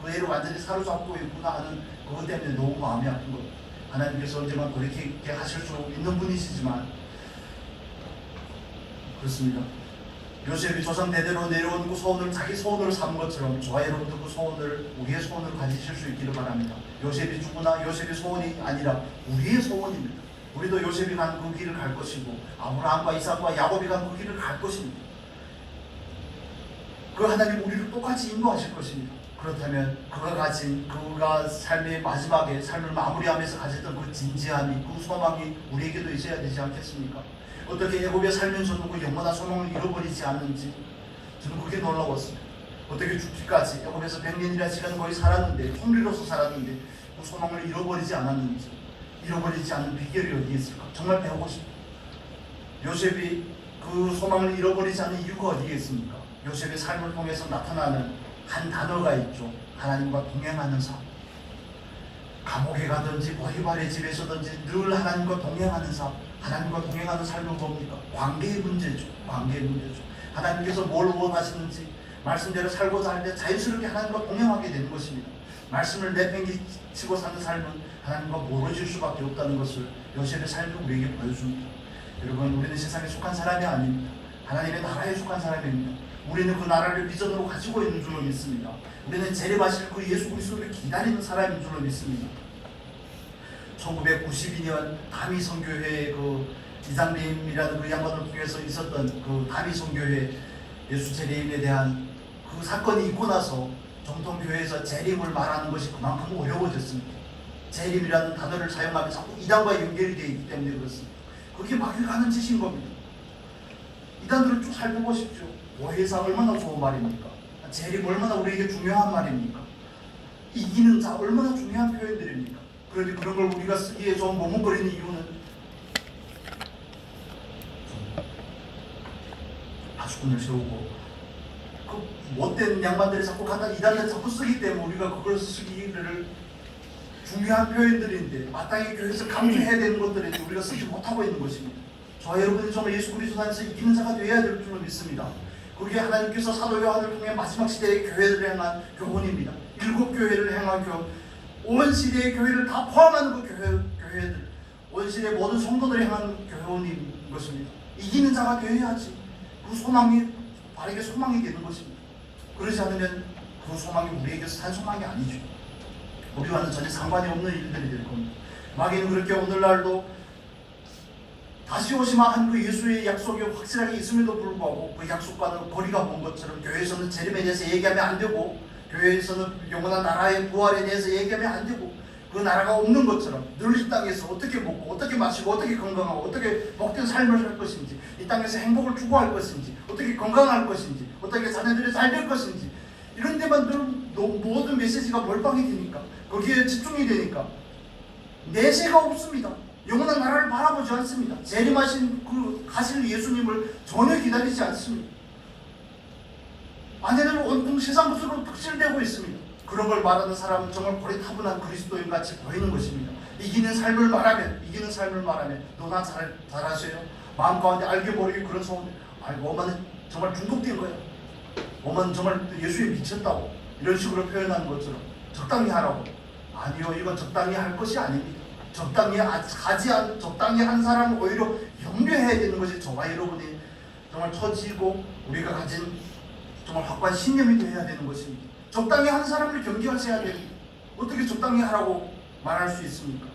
그 애를 완전히 사로잡고 있구나 하는 그것 때문에 너무 마음이 아픈 거예요. 하나님께서 언제만 돌이키게 하실 수 있는 분이시지만 그렇습니다. 요셉이 조상 대대로 내려온 그 소원을 자기 소원으로 삼은 것처럼 저와 여러분도 그 소원을 우리의 소원으로 가지실 수 있기를 바랍니다. 요셉이 죽으나 요셉의 소원이 아니라 우리의 소원입니다. 우리도 요셉이 간 그 길을 갈 것이고 아브라함과 이삭과 야곱이 간 그 길을 갈 것입니다. 그 하나님 우리를 똑같이 인도하실 것입니다. 그렇다면 그가 가진 그가 삶의 마지막에 삶을 마무리하면서 가졌던 그 진지함이 그 소망이 우리에게도 있어야 되지 않겠습니까? 어떻게 애굽에 살면서도 그 영원한 소망을 잃어버리지 않는지 저는 그게 놀라웠습니다. 어떻게 죽기까지 애굽에서 100년이라는 시간 거의 살았는데 통리로서 살았는데 그 소망을 잃어버리지 않았는지 잃어버리지 않는 비결이 어디에 있을까? 정말 배우고 싶어요. 요셉이 그 소망을 잃어버리지 않는 이유가 어디에 있습니까? 요셉의 삶을 통해서 나타나는 한 단어가 있죠. 하나님과 동행하는 삶. 감옥에 가든지 보디발의 집에서든지 늘 하나님과 동행하는 삶. 하나님과 동행하는 삶은 뭡니까? 관계의 문제죠. 관계의 문제죠. 하나님께서 뭘 원하시는지 말씀대로 살고자 할 때 자연스럽게 하나님과 동행하게 되는 것입니다. 말씀을 내팽개치고 사는 삶은 하나님과 멀어질 수밖에 없다는 것을 요셉의 삶이 우리에게 보여줍니다. 여러분, 우리는 세상에 속한 사람이 아닙니다. 하나님의 나라에 속한 사람입니다. 우리는 그 나라를 비전으로 가지고 있는 줄로 믿습니다. 우리는 재림하실 그 예수 그리스도를 기다리는 사람인 줄로 믿습니다. 1992년 다미 선교회의 그 이장님이라는 그 양반을 통해서 있었던 그 다미 선교회 예수 재림에 대한 그 사건이 있고 나서 정통교회에서 재림을 말하는 것이 그만큼 어려워졌습니다. 재림이라는 단어를 사용하면 자꾸 이단과 연결이 되어 있기 때문에 그렇습니다. 그게 막이 가는 짓인 겁니다. 이단들을 쭉 살펴보십시오. 보혜사 얼마나 좋은 말입니까? 재림 얼마나 우리에게 중요한 말입니까? 이기는 자 얼마나 중요한 표현들입니까? 그런데 그런 걸 우리가 쓰기에 좀 머뭇거리는 이유는 파수꾼을 세우고 그 못된 양반들이 자꾸 갖다 이단을 자꾸 쓰기 때문에 우리가 그걸 쓰기를 중요한 표현들인데 마땅히 교회에서 강조해야 되는 것들인데 우리가 쓰지 못하고 있는 것입니다. 저와 여러분이 정말 예수 그리스도 안에서 이기는 자가 되어야 될 줄로 믿습니다. 그게 하나님께서 사도 요한을 통해 마지막 시대의 교회를 향한 교훈입니다. 7교회를 향한 교훈, 온 시대의 교회를 다 포함하는 그 교회들, 온 시대의 모든 성도들을 향한 교훈인 것입니다. 이기는 자가 되어야지 그 소망이 바르게 소망이 되는 것입니다. 그러지 않으면 그 소망이 우리에게서 산 소망이 아니죠. 우리와는 전혀 상관이 없는 일들이 될 겁니다. 마귀는 그렇게 오늘날도 다시 오시마 한 그 예수의 약속이 확실하게 있음에도 불구하고 그 약속과는 거리가 먼 것처럼 교회에서는 재림에 대해서 얘기하면 안 되고 교회에서는 영원한 나라의 부활에 대해서 얘기하면 안 되고 그 나라가 없는 것처럼 늘 이 땅에서 어떻게 먹고 어떻게 마시고 어떻게 건강하고 어떻게 복된 삶을 살 것인지 이 땅에서 행복을 추구할 것인지 어떻게 건강할 것인지 어떻게 자녀들이 잘 될 것인지 이런 데만 늘 모든 메시지가 몰빵이 되니까 거기에 집중이 되니까 내세가 없습니다. 영원한 나라를 바라보지 않습니다. 재림하신 그 가실 예수님을 전혀 기다리지 않습니다. 아내는 온통 세상 것으로 특실되고 있습니다. 그런 걸 말하는 사람은 정말 고리타분한 그리스도인 같이 보이는 것입니다. 이기는 삶을 말하면 너나 잘하세요. 마음 가운데 알게 모르게 그런 소원, 아이고 엄마는 정말 중독된 거야. 엄마는 정말 예수에 미쳤다고 이런 식으로 표현하는 것처럼 적당히 하라고. 아니요, 이건 적당히 할 것이 아닙니다. 적당히 한 사람은 오히려 염려해야 되는 것이 저와 여러분이 정말 처지고 우리가 가진 정말 확고한 신념이 되어야 되는 것입니다. 적당히 한 사람을 경계하셔야 됩니다. 어떻게 적당히 하라고 말할 수 있습니까?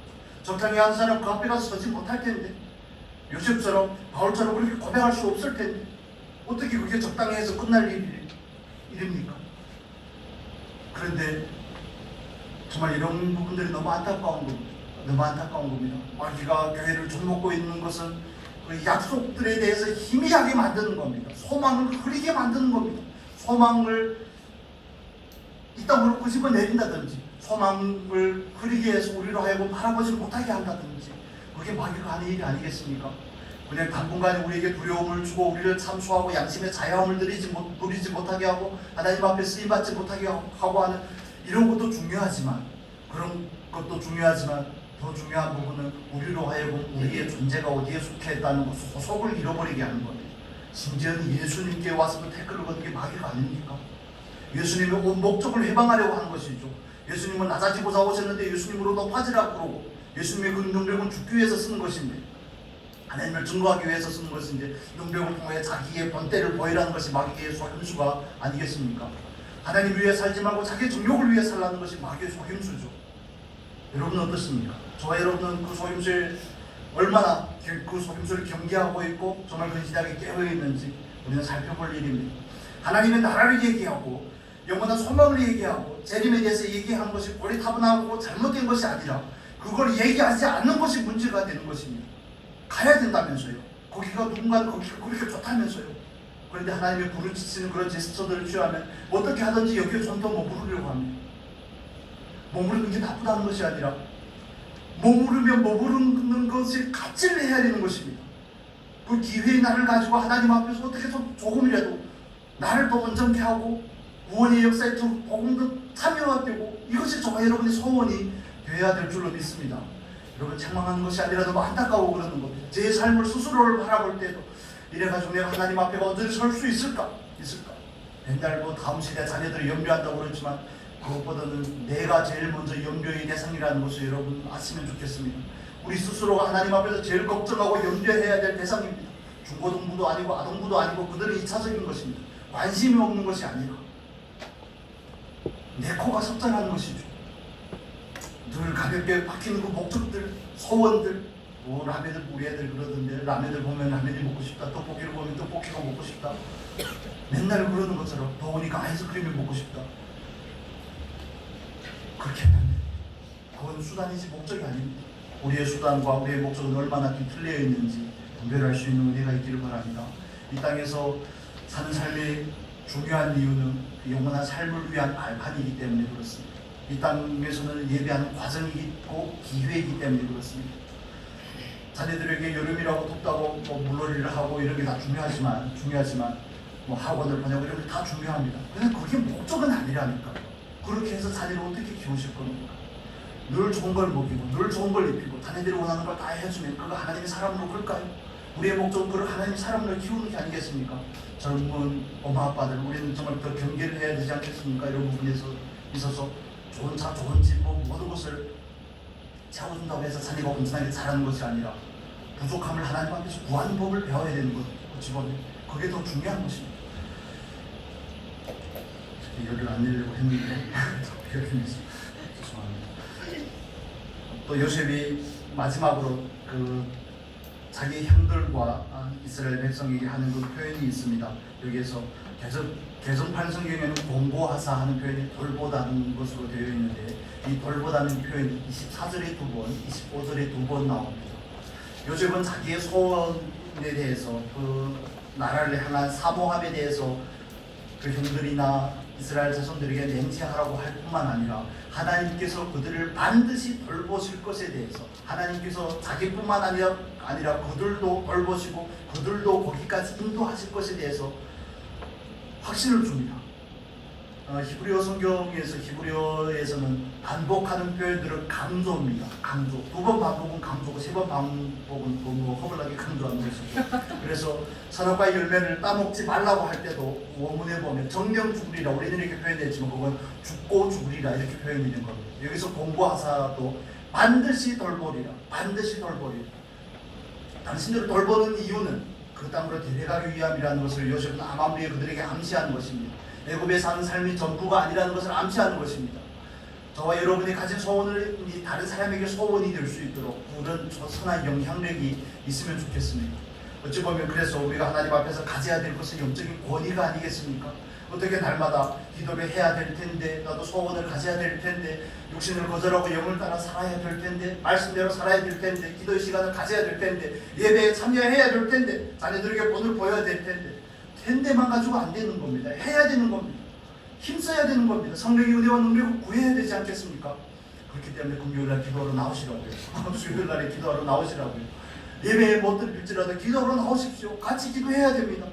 적당히 한 사람 그 앞에 가서 서지 못할 텐데 요셉처럼 바울처럼 그렇게 고백할 수 없을 텐데 어떻게 그게 적당히 해서 끝날 일입니까? 그런데 정말 이런 부분들이 너무 안타까운 겁니다. 마귀가 교회를 좀먹고 있는 것은 그 약속들에 대해서 희미하게 만드는 겁니다. 소망을 흐리게 만드는 겁니다. 소망을 이 땅으로 끄집어 내린다든지 소망을 흐리게 해서 우리로 하여금 바라보지 못하게 한다든지 그게 마귀가 하는 일이 아니겠습니까? 그냥 당분간에 우리에게 두려움을 주고 우리를 참수하고 양심의 자유함을 누리지 못하게 하고 하나님 앞에 쓰임받지 못하게 하고 하는 이런 것도 중요하지만 더 중요한 부분은 우리로 하여금 우리의 존재가 어디에 속해 있다는 것, 소속을 잃어버리게 하는 겁니다. 심지어는 예수님께 와서도 태클을 거는 게 마귀가 아닙니까? 예수님의 온 목적을 해방하려고 하는 것이죠. 예수님은 낮아지고자 오셨는데 예수님으로 높아지라고 그러고, 예수님의 그 능력은 죽기 위해서 쓰는 것인데, 하나님을 증거하기 위해서 쓰는 것인데, 능력을 통해 자기의 본때를 보이라는 것이 마귀의 속임수가 아니겠습니까? 하나님을 위해 살지 말고 자기의 정욕을 위해 살라는 것이 마귀의 속임수죠. 여러분은 어떻습니까? 저와 여러분은 그 속임수에 얼마나 그 속임수를 경계하고 있고 정말 근신하게 깨어있는지 우리는 살펴볼 일입니다. 하나님의 나라를 얘기하고 영원한 소망을 얘기하고 재림에 대해서 얘기하는 것이 고리타분하고 잘못된 것이 아니라 그걸 얘기하지 않는 것이 문제가 되는 것입니다. 가야 된다면서요. 거기가 누군가는 거기가 그렇게 좋다면서요. 그런데 하나님의 부르짖는 그런 제스처들을 취하면 어떻게 하든지 여기에 좀 더 머무르려고 합니다. 머무르는 게 나쁘다는 것이 아니라 머무르면 머무르는 것이 가치를 해야 되는 것입니다. 그 기회의 날을 가지고 하나님 앞에서 어떻게 좀 조금이라도 나를 더 온전케 하고 구원의 역사에 조금 더 참여가 되고, 이것이 저와 여러분의 소원이 되어야 될 줄로 믿습니다. 여러분 책망하는 것이 아니라 너무 안타까워 그러는 겁니다. 제 삶을 스스로를 바라볼 때도 이래가지고 내가 하나님 앞에 언제든지 설 수 있을까? 맨날 뭐 다음 세대 자녀들을 염려한다고 그러지만 그것보다는 내가 제일 먼저 염려의 대상이라는 것을 여러분 아시면 좋겠습니다. 우리 스스로가 하나님 앞에서 제일 걱정하고 염려해야 될 대상입니다. 중고등부도 아니고 아동부도 아니고 그들은 2차적인 것입니다. 관심이 없는 것이 아니라 내 코가 석장하는 것이죠. 늘 가볍게 박히는 그 목적들, 소원들, 뭐 라면을 우리 애들 그러던데 라면을 보면 라면이 먹고 싶다, 떡볶이를 보면 떡볶이가 먹고 싶다, 맨날 그러는 것처럼 더우니까 아이스크림을 먹고 싶다. 그렇게 하면 그건 수단이지 목적이 아닙니다. 우리의 수단과 우리의 목적은 얼마나 뒤틀려 있는지 분별할 수 있는 은혜가 있기를 바랍니다. 이 땅에서 사는 삶의 중요한 이유는 그 영원한 삶을 위한 발판이기 때문에 그렇습니다. 이 땅에서는 예배하는 과정이 있고 기회이기 때문에 그렇습니다. 자녀들에게 여름이라고 덥다고 뭐 물놀이를 하고 이런 게 다 중요하지만 뭐 학원을 보내고 이런 게 다 중요합니다. 그런데 그게 목적은 아니라니까. 그렇게 해서 자녀를 어떻게 키우실 겁니까? 늘 좋은 걸 먹이고 늘 좋은 걸 입히고 자녀들이 원하는 걸 다 해주면 그거 하나님의 사람으로 클까요? 우리의 목적은 그걸 하나님의 사람으로 키우는 게 아니겠습니까? 젊은 엄마 아빠들 우리는 정말 더 경계를 해야 되지 않겠습니까? 이런 부분에서 있어서 좋은 차, 좋은 집, 뭐 모든 것을 채워준다고 해서 자녀가 온전하게 자라는 것이 아니라 부족함을 하나님 앞에서 구하는 법을 배워야 되는 거죠. 그게 더 중요한 것입니다. 열을 안 내려고 했는데 죄송합니다. 또 요셉이 마지막으로 그 자기 형들과 이스라엘 백성에게 하는 그 표현이 있습니다. 여기에서 개정판 성경에는 공고하사 하는 표현이 돌보다는 것으로 되어 있는데 이 돌보다는 표현이 24절에 2번, 25절에 2번 나옵니다. 요셉은 자기의 소원에 대해서 그 나라를 향한 사모함에 대해서 그 형들이나 이스라엘 자손들에게 맹세하라고 할 뿐만 아니라 하나님께서 그들을 반드시 돌보실 것에 대해서 하나님께서 자기뿐만 아니라 그들도 돌보시고 그들도 거기까지 인도하실 것에 대해서 확신을 줍니다. 히브리어 성경에서 히브리어에서는 반복하는 표현들은 강조입니다. 강조. 2번 반복은 강조고 3번 반복은 뭐 허블나게 강조하는 것이죠. 그래서 선악과의 열매를 따먹지 말라고 할 때도 원문에 보면 정령 죽으리라 우리는 이렇게 표현했지만 그건 죽고 죽으리라 이렇게 표현이 된 겁니다. 여기서 공고하사도 반드시 돌보리라. 반드시 돌보리라. 당신들을 돌보는 이유는 그 땅으로 데려가기 위함이라는 것을 요셉은 아마리에 그들에게 암시하는 것입니다. 애굽에 사는 삶이 전부가 아니라는 것을 암시하는 것입니다. 저와 여러분이 가진 소원을 다른 사람에게 소원이 될 수 있도록 그런 선한 영향력이 있으면 좋겠습니다. 어찌 보면 그래서 우리가 하나님 앞에서 가져야 될 것은 영적인 권위가 아니겠습니까? 어떻게 날마다 기도를 해야 될 텐데 나도 소원을 가져야 될 텐데 육신을 거절하고 영을 따라 살아야 될 텐데 말씀대로 살아야 될 텐데 기도의 시간을 가져야 될 텐데 예배에 참여해야 될 텐데 자녀들에게 본을 보여야 될 텐데만 가지고 안 되는 겁니다. 해야 되는 겁니다. 힘써야 되는 겁니다. 성령의 은혜와 능력을 구해야 되지 않겠습니까? 그렇기 때문에 금요일날 기도하러 나오시라고요. 수요일날에 기도하러 나오시라고요. 예배에 못 드릴지라도 기도하러 나오십시오. 같이 기도해야 됩니다.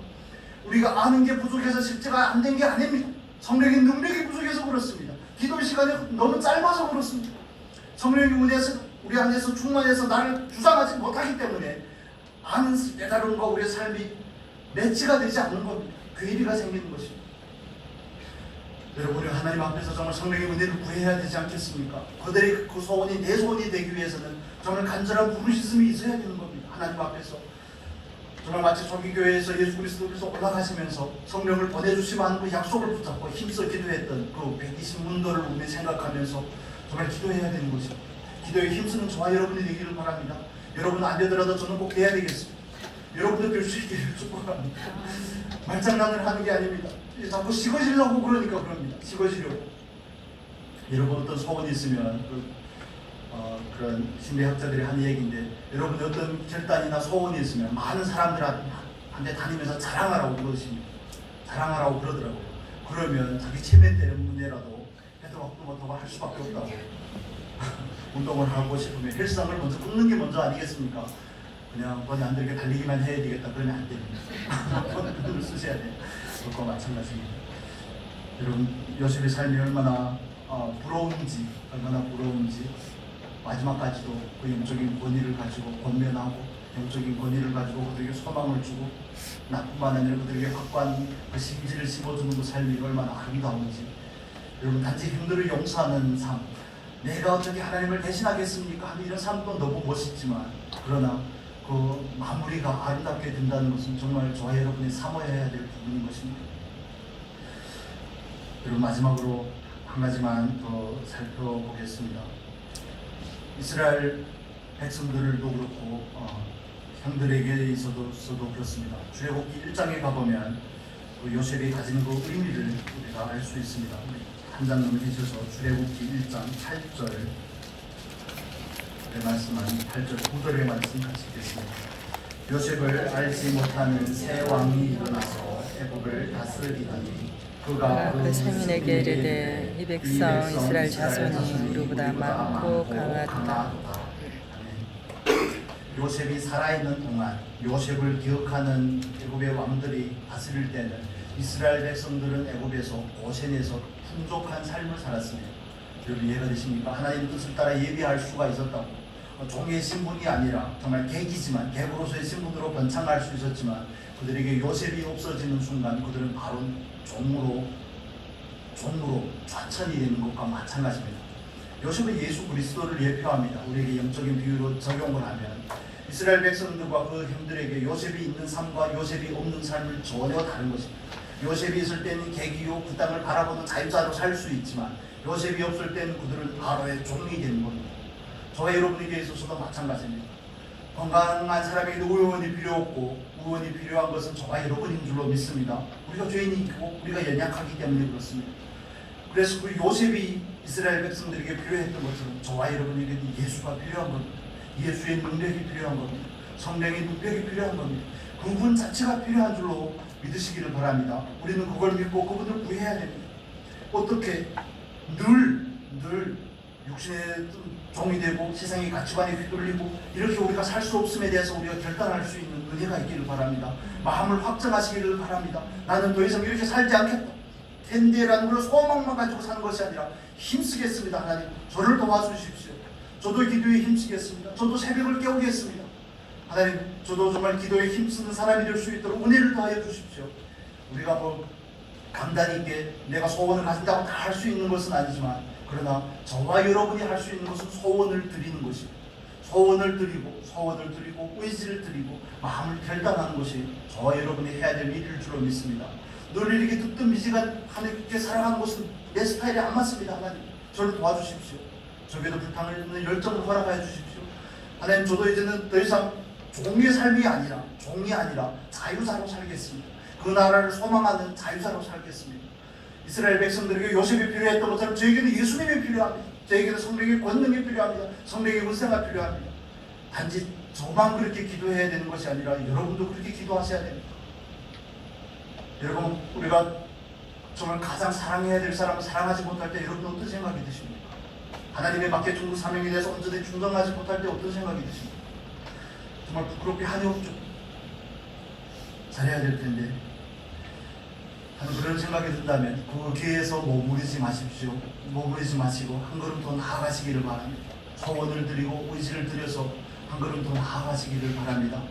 우리가 아는 게 부족해서 실제가 안 된 게 아닙니다. 성령의 능력이 부족해서 그렇습니다. 기도 시간이 너무 짧아서 그렇습니다. 성령의 은혜에서 우리 안에서 충만해서 나를 주장하지 못하기 때문에 아는 깨달음과 우리의 삶이 매치가 되지 않는 겁니다. 괴리가 생기는 것입니다. 여러분, 우리 하나님 앞에서 정말 성령의 은혜를 구해야 되지 않겠습니까? 그들의 그 소원이 내 소원이 되기 위해서는 정말 간절한 부르짖음이 있어야 되는 겁니다. 하나님 앞에서 정말 마치 초기교회에서 예수 그리스도께서 올라가시면서 성령을 보내주시면 그 약속을 붙잡고 힘써 기도했던 그 120문도를 우리 생각하면서 정말 기도해야 되는 것입니다. 기도에 힘쓰는 저와 여러분이 되기를 바랍니다. 여러분 안 되더라도 저는 꼭 돼야 되겠습니다. 여러분도 될 수 있기를 축복합니다. 말장난을 하는 게 아닙니다. 자꾸 식어지려고 그러니까 그럽니다. 식어지려고. 여러분 어떤 소원이 있으면 그런 심리학자들이 한 얘기인데, 여러분 어떤 결단이나 소원이 있으면 많은 사람들한테 다니면서 자랑하라고 그러십니다. 자랑하라고 그러더라고요. 그러면 자기 체면되는 문제라도 해도 못하고 할 수밖에 없다고. 운동을 하고 싶으면 헬스장을 먼저 끊는 게 먼저 아니겠습니까? 그냥 돈이 안 들게 달리기만 해야 되겠다 그러면 안 됩니다. 돈을 쓰셔야 돼요. 그것과 마찬가지입니다. 여러분 요셉의 삶이 얼마나 부러운지, 마지막까지도 그 영적인 권위를 가지고 권면하고 영적인 권위를 가지고 그들에게 소망을 주고 나뿐만 아니라 그들에게 확고한 그 심지를 심어주는 그 삶이 얼마나 아름다운지. 여러분 단지 힘들을 용서하는 삶, 내가 어떻게 하나님을 대신하겠습니까 하는 이런 삶도 너무 멋있지만, 그러나 그 마무리가 아름답게 된다는 것은 정말 저와 여러분이 사모해야 될 부분인 것입니다. 그리고 마지막으로 한 가지만 더 살펴보겠습니다. 이스라엘 백성들도 그렇고 형들에게 있어서도 그렇습니다. 출애굽기 1장에 가보면 그 요셉이 가진 그 의미를 우리가 알 수 있습니다. 한 장 넘기셔서 출애굽기 1장 8절에 말씀한 8절 9절의 말씀 같이 읽겠습니다. 요셉을 알지 못하는 새 왕이 일어나서 애굽을 다스리더니 그가 그 세민에게 이르되 이 백성 이스라엘 자손이 우리보다 많고 강하다. 요셉이 살아있는 동안 요셉을 기억하는 애굽의 왕들이 다스릴 때는 이스라엘 백성들은 애굽에서 고센에서 풍족한 삶을 살았습니다. 여러분 이해가 되십니까? 하나님의 뜻을 따라 예비할 수가 있었다고. 종의 신분이 아니라 정말 객이지만 객으로서의 신분으로 번창할 수 있었지만, 그들에게 요셉이 없어지는 순간 그들은 바로 종으로 좌천이 되는 것과 마찬가지입니다. 요셉은 예수 그리스도를 예표합니다. 우리에게 영적인 비유로 적용을 하면 이스라엘 백성들과 그 형들에게 요셉이 있는 삶과 요셉이 없는 삶을 전혀 다른 것입니다. 요셉이 있을 때는 객이요 그 땅을 바라보는 자유자로 살 수 있지만, 요셉이 없을 때는 그들은 바로의 종이 되는 겁니다. 저와 여러분에게 있어서도 마찬가지입니다. 건강한 사람에게도 의원이 필요 없고, 의원이 필요한 것은 저와 여러분인 줄로 믿습니다. 우리가 죄인이고 우리가 연약하기 때문에 그렇습니다. 그래서 그 요셉이 이스라엘 백성들에게 필요했던 것처럼 저와 여러분에게도 예수가 필요한 겁니다. 예수의 능력이 필요한 겁니다. 성령의 능력이 필요한 겁니다. 그분 자체가 필요한 줄로 믿으시기를 바랍니다. 우리는 그걸 믿고 그분을 구해야 됩니다. 어떻게 늘 육신의 종이 되고 세상의 가치관에 휘둘리고 이렇게 우리가 살 수 없음에 대해서 우리가 결단할 수 있는 은혜가 있기를 바랍니다. 마음을 확정하시기를 바랍니다. 나는 더 이상 이렇게 살지 않겠다. 텐데라는 걸 소망만 가지고 사는 것이 아니라 힘쓰겠습니다. 하나님 저를 도와주십시오. 저도 기도에 힘쓰겠습니다. 저도 새벽을 깨우겠습니다. 하나님 저도 정말 기도에 힘쓰는 사람이 될 수 있도록 은혜를 더하여 주십시오. 우리가 강단 있게 내가 소원을 가진다고 다 할 수 있는 것은 아니지만, 그러나 저와 여러분이 할 수 있는 것은 소원을 드리는 것입니다. 소원을 드리고 의지를 드리고 마음을 결단하는 것이 저와 여러분이 해야 될 일일 줄로 믿습니다. 늘 이렇게 뜨뜻미지간 하나님께 살아가는 것은 내 스타일에 안 맞습니다. 하나님 저를 도와주십시오. 저에게도 불타는 열정을 허락하여 주십시오. 하나님 저도 이제는 더 이상 종의 삶이 아니라 자유자로 살겠습니다. 그 나라를 소망하는 자유자로 살겠습니다. 이스라엘 백성들에게 요셉이 필요했던 것처럼 저에게는 예수님이 필요합니다. 저에게는 성령의 권능이 필요합니다. 성령의 은사가 필요합니다. 단지 저만 그렇게 기도해야 되는 것이 아니라 여러분도 그렇게 기도하셔야 됩니다. 여러분 우리가 정말 가장 사랑해야 될 사람을 사랑하지 못할 때 여러분 어떤 생각이 드십니까? 하나님의 맡겨준 사명에 대해서 온전히 충성하지 못할 때 어떤 생각이 드십니까? 정말 부끄럽게 한이 없죠. 잘해야 될 텐데 하는 그런 생각이 든다면 그 길에서 머무르지 마십시오. 머무르지 마시고 한 걸음 더 나아가시기를 바랍니다. 소원을 드리고 의지를 드려서 한 걸음 더 나아가시기를 바랍니다.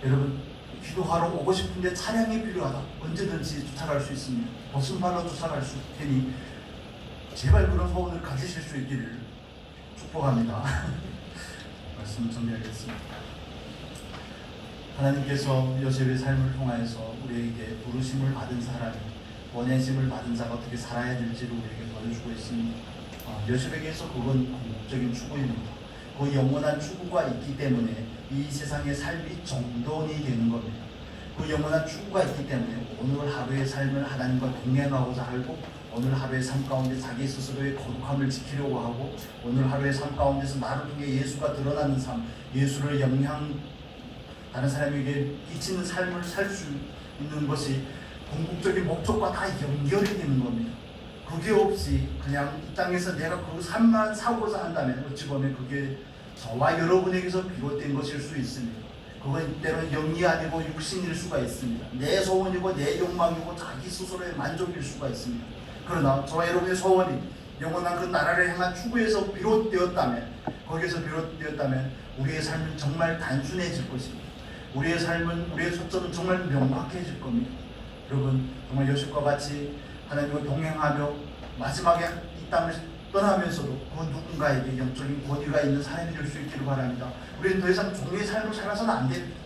여러분 기도하러 오고 싶은데 차량이 필요하다. 언제든지 쫓아갈 수 있습니다. 무슨 발로 쫓아갈 수 있으니 제발 그런 소원을 가지실 수 있기를 축복합니다. 말씀 정리하겠습니다. 하나님께서 요셉의 삶을 통하여서 우리에게 부르심을 받은 사람이 원해심을 받은 자가 어떻게 살아야 될지를 우리에게 보여주고 있습니다. 요셉에게서 그건 궁극적인 추구입니다. 그 영원한 추구가 있기 때문에 이 세상의 삶이 정돈이 되는 겁니다. 그 영원한 추구가 있기 때문에 오늘 하루의 삶을 하나님과 동행하고자 하고 오늘 하루의 삶 가운데 자기 스스로의 거룩함을 지키려고 하고 오늘 하루의 삶 가운데서 나를 통해 예수가 드러나는 삶, 예수를 다른 사람에게 끼치는 삶을 살 수 있는 것이 궁극적인 목적과 다 연결이 되는 겁니다. 그게 없이 그냥 이 땅에서 내가 그 삶만 사고자 한다면 어찌 보면 그게 저와 여러분에게서 비롯된 것일 수 있습니다. 그건 때로는 영이 아니고 육신일 수가 있습니다. 내 소원이고 내 욕망이고 자기 스스로의 만족일 수가 있습니다. 그러나 저와 여러분의 소원이 영원한 그 나라를 향한 추구에서 비롯되었다면 거기에서 비롯되었다면 우리의 삶은 정말 단순해질 것입니다. 우리의 삶은 우리의 초점은 정말 명확해질 겁니다. 여러분 정말 요셉과 같이 하나님과 동행하며 마지막에 이 땅을 떠나면서도 그 누군가에게 영적인 권위가 있는 사람이 될 수 있기를 바랍니다. 우리는 더 이상 종의 삶을 살아서는 안 됩니다.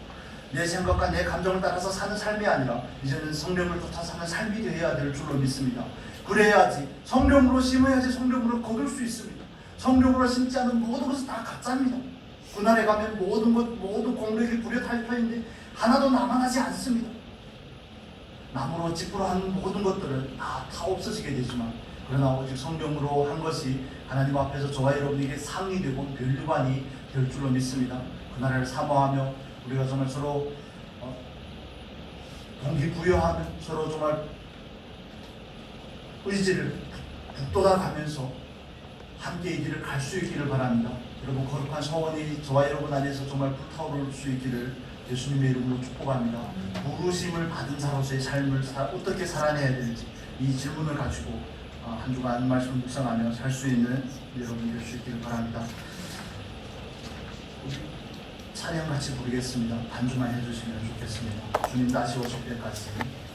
내 생각과 내 감정을 따라서 사는 삶이 아니라 이제는 성령을 쫓아 사는 삶이 되어야 될 줄로 믿습니다. 그래야지 성령으로 심어야지 성령으로 거둘 수 있습니다. 성령으로 심지 않은 모든 것은 다 가짜입니다. 그날에 가면 모든 공력이 불효탈표인데 하나도 남아나지 않습니다. 나무로 찌푸로 한 모든 것들은 다 없어지게 되지만 그러나 오직 성령으로 한 것이 하나님 앞에서 저와 여러분에게 상이 되고 면류관이 될 줄로 믿습니다. 그날을 사모하며 우리가 정말 서로 동기부여하며 서로 정말 의지를 북돋아 가면서 함께 이 길을 갈 수 있기를 바랍니다. 여러분 거룩한 소원이 저와 여러분 안에서 정말 불타오를 수 있기를 예수님의 이름으로 축복합니다. 부르심을 받은 자로서의 삶을 어떻게 살아내야 되는지 이 질문을 가지고 한 주간 말씀 묵상하며 살 수 있는 여러분 될 수 있기를 바랍니다. 찬양 같이 부르겠습니다. 반주만 해주시면 좋겠습니다. 주님 다시 오실 때까지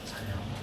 찬양.